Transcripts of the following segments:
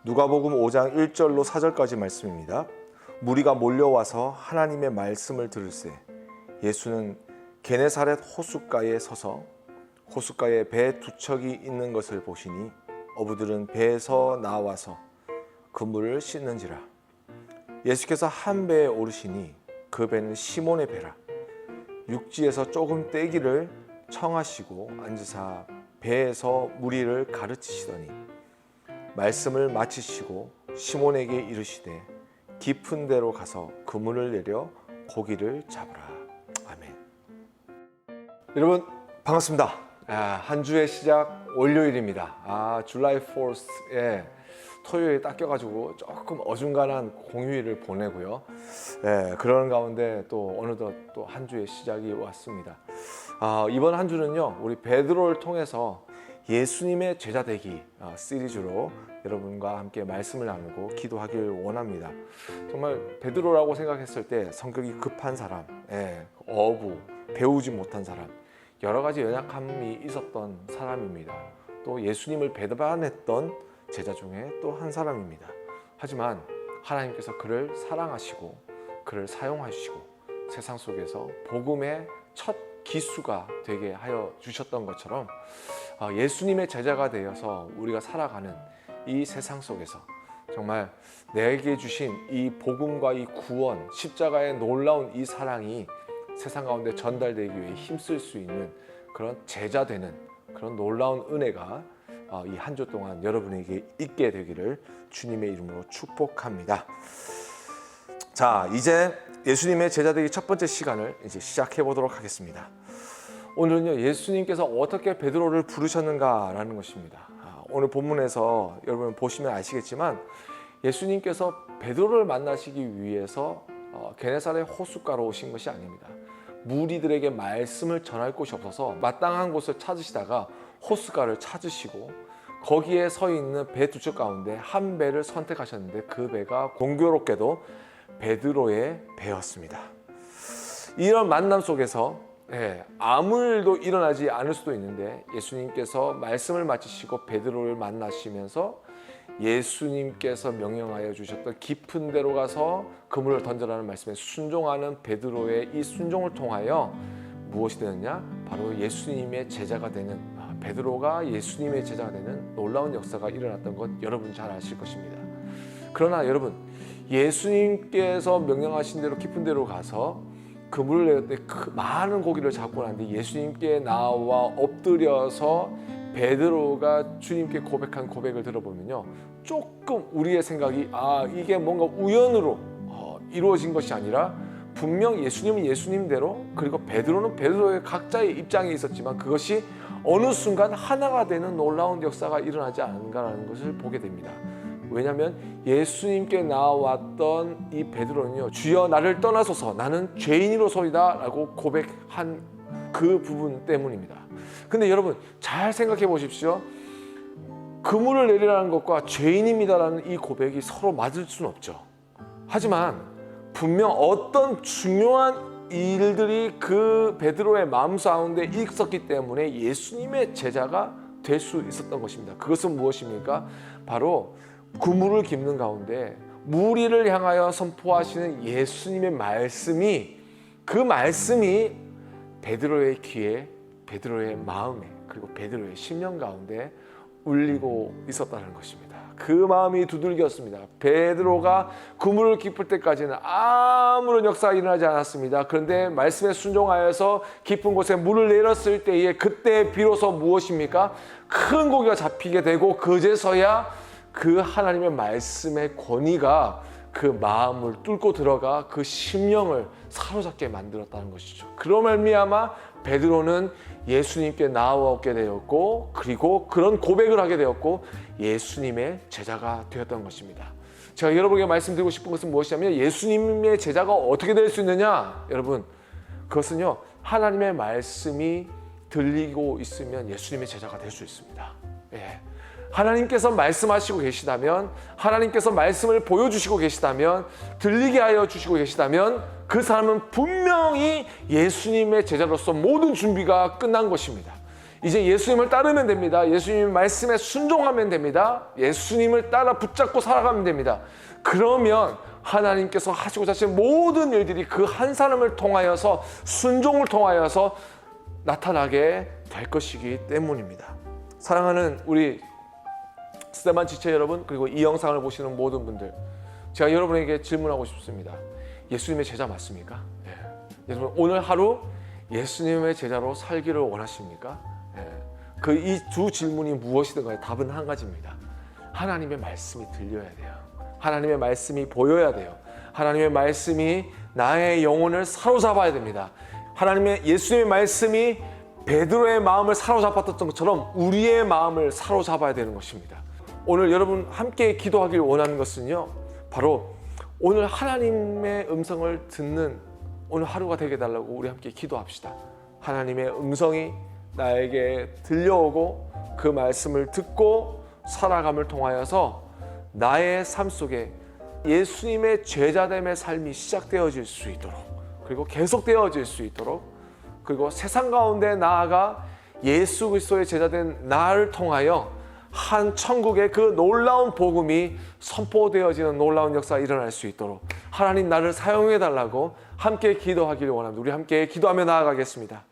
누가복음 5장 1절로 4절까지 말씀입니다. 무리가 몰려와서 하나님의 말씀을 들을새 예수는 게네사렛 호숫가에 서서 호숫가에 배 두 척이 있는 것을 보시니 어부들은 배에서 나와서 그 물을 씻는지라. 예수께서 한 배에 오르시니 그 배는 시몬의 배라. 육지에서 조금 떼기를 청하시고 앉으사 배에서 무리를 가르치시더니 말씀을 마치시고 시몬에게 이르시되 깊은 데로 가서 그물을 내려 고기를 잡으라. 아멘. 여러분 반갑습니다. 한 주의 시작 월요일입니다. July 4th에 토요일에 딱 껴가지고 조금 어중간한 공휴일을 보내고요. 그런 가운데 또 어느덧 또 한 주의 시작이 왔습니다. 이번 한 주는요, 우리 베드로를 통해서 예수님의 제자되기 시리즈로 여러분과 함께 말씀을 나누고 기도하길 원합니다. 정말 베드로라고 생각했을 때 성격이 급한 사람, 어부, 배우지 못한 사람, 여러 가지 연약함이 있었던 사람입니다. 또 예수님을 배반했던 제자 중에 또 한 사람입니다. 하지만 하나님께서 그를 사랑하시고 그를 사용하시고 세상 속에서 복음의 첫 기수가 되게 하여 주셨던 것처럼 예수님의 제자가 되어서 우리가 살아가는 이 세상 속에서 정말 내게 주신 이 복음과 이 구원, 십자가의 놀라운 이 사랑이 세상 가운데 전달되기 위해 힘쓸 수 있는 그런 제자 되는 그런 놀라운 은혜가 이 한 주 동안 여러분에게 있게 되기를 주님의 이름으로 축복합니다. 자, 이제 예수님의 제자되기 첫 번째 시간을 이제 시작해 보도록 하겠습니다. 오늘은요, 예수님께서 어떻게 베드로를 부르셨는가라는 것입니다. 오늘 본문에서 여러분 보시면 아시겠지만 예수님께서 베드로를 만나시기 위해서 게네사렛 호숫가로 오신 것이 아닙니다. 무리들에게 말씀을 전할 곳이 없어서 마땅한 곳을 찾으시다가 호숫가를 찾으시고 거기에 서 있는 배 두 척 가운데 한 배를 선택하셨는데 그 배가 공교롭게도 베드로의 배였습니다. 이런 만남 속에서 아무 일도 일어나지 않을 수도 있는데 예수님께서 말씀을 마치시고 베드로를 만나시면서 예수님께서 명령하여 주셨던 깊은 데로 가서 그물을 던져라는 말씀에 순종하는 베드로의 이 순종을 통하여 무엇이 되느냐? 바로 예수님의 제자가 되는, 베드로가 예수님의 제자가 되는 놀라운 역사가 일어났던 것 여러분 잘 아실 것입니다. 그러나 여러분, 예수님께서 명령하신 대로 깊은 데로 가서 그물을 내릴 때 많은 고기를 잡고 난 뒤 예수님께 나와 엎드려서 베드로가 주님께 고백한 고백을 들어보면요, 조금 우리의 생각이 이게 뭔가 우연으로 이루어진 것이 아니라 분명 예수님은 예수님대로, 그리고 베드로는 베드로의 각자의 입장이 있었지만 그것이 어느 순간 하나가 되는 놀라운 역사가 일어나지 않은가라는 것을 보게 됩니다. 왜냐하면 예수님께 나왔던 이 베드로는요, 주여 나를 떠나소서 나는 죄인이로소이다 라고 고백한 그 부분 때문입니다. 근데 여러분 잘 생각해 보십시오. 그물을 내리라는 것과 죄인입니다라는 이 고백이 서로 맞을 수는 없죠. 하지만 분명 어떤 중요한 일들이 그 베드로의 마음 가운데 있었기 때문에 예수님의 제자가 될 수 있었던 것입니다. 그것은 무엇입니까? 바로 그물을 깁는 가운데 무리를 향하여 선포하시는 예수님의 말씀이, 그 말씀이 베드로의 귀에, 베드로의 마음에, 그리고 베드로의 심령 가운데 울리고 있었다는 것입니다. 그 마음이 두들겼습니다. 베드로가 그물을 깊을 때까지는 아무런 역사가 일어나지 않았습니다. 그런데 말씀에 순종하여서 깊은 곳에 물을 내렸을 때에 그때 비로소 무엇입니까? 큰 고기가 잡히게 되고 그제서야 그 하나님의 말씀의 권위가 그 마음을 뚫고 들어가 그 심령을 사로잡게 만들었다는 것이죠. 그로 말미암아 베드로는 예수님께 나아오게 되었고, 그리고 그런 고백을 하게 되었고 예수님의 제자가 되었던 것입니다. 제가 여러분에게 말씀드리고 싶은 것은 무엇이냐면, 예수님의 제자가 어떻게 될 수 있느냐? 여러분, 그것은요, 하나님의 말씀이 들리고 있으면 예수님의 제자가 될 수 있습니다. 하나님께서 말씀하시고 계시다면, 하나님께서 말씀을 보여주시고 계시다면, 들리게 하여 주시고 계시다면 그 사람은 분명히 예수님의 제자로서 모든 준비가 끝난 것입니다. 이제 예수님을 따르면 됩니다. 예수님 말씀에 순종하면 됩니다. 예수님을 따라 붙잡고 살아가면 됩니다. 그러면 하나님께서 하시고자 하신 모든 일들이 그 한 사람을 통하여서, 순종을 통하여서 나타나게 될 것이기 때문입니다. 사랑하는 우리 스테반 지체 여러분, 그리고 이 영상을 보시는 모든 분들, 제가 여러분에게 질문하고 싶습니다. 예수님의 제자 맞습니까? 네. 여러분, 오늘 하루 예수님의 제자로 살기를 원하십니까? 네. 그 이 두 질문이 무엇이든 간에 답은 한 가지입니다. 하나님의 말씀이 들려야 돼요. 하나님의 말씀이 보여야 돼요. 하나님의 말씀이 나의 영혼을 사로잡아야 됩니다. 예수님의 말씀이 베드로의 마음을 사로잡았던 것처럼 우리의 마음을 사로잡아야 되는 것입니다. 오늘 여러분 함께 기도하길 원하는 것은요, 바로 오늘 하나님의 음성을 듣는 오늘 하루가 되게 해달라고 우리 함께 기도합시다. 하나님의 음성이 나에게 들려오고 그 말씀을 듣고 살아감을 통하여서 나의 삶 속에 예수님의 제자됨의 삶이 시작되어질 수 있도록, 그리고 계속되어질 수 있도록, 그리고 세상 가운데 나아가 예수 그리스도의 제자된 나를 통하여 한 천국의 그 놀라운 복음이 선포되어지는 놀라운 역사가 일어날 수 있도록 하나님 나를 사용해 달라고 함께 기도하기를 원합니다. 우리 함께 기도하며 나아가겠습니다.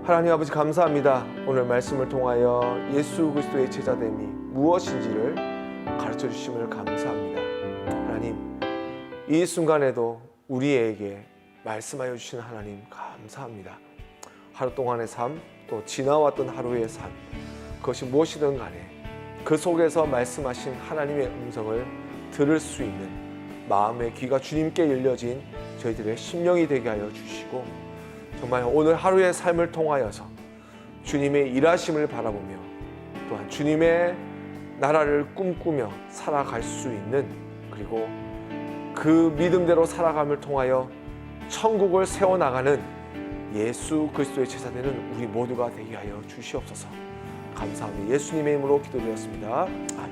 하나님 아버지 감사합니다. 오늘 말씀을 통하여 예수 그리스도의 제자됨이 무엇인지를 가르쳐 주심을 감사합니다. 하나님, 이 순간에도 우리에게 말씀하여 주신 하나님 감사합니다. 하루 동안의 삶, 또 지나왔던 하루의 삶, 그것이 무엇이든 간에 그 속에서 말씀하신 하나님의 음성을 들을 수 있는 마음의 귀가 주님께 열려진 저희들의 심령이 되게 하여 주시고, 정말 오늘 하루의 삶을 통하여서 주님의 일하심을 바라보며 또한 주님의 나라를 꿈꾸며 살아갈 수 있는, 그리고 그 믿음대로 살아감을 통하여 천국을 세워나가는 예수 그리스도의 제자되는 우리 모두가 되게 하여 주시옵소서. 감사합니다. 예수님의 이름으로 기도드렸습니다. 아멘.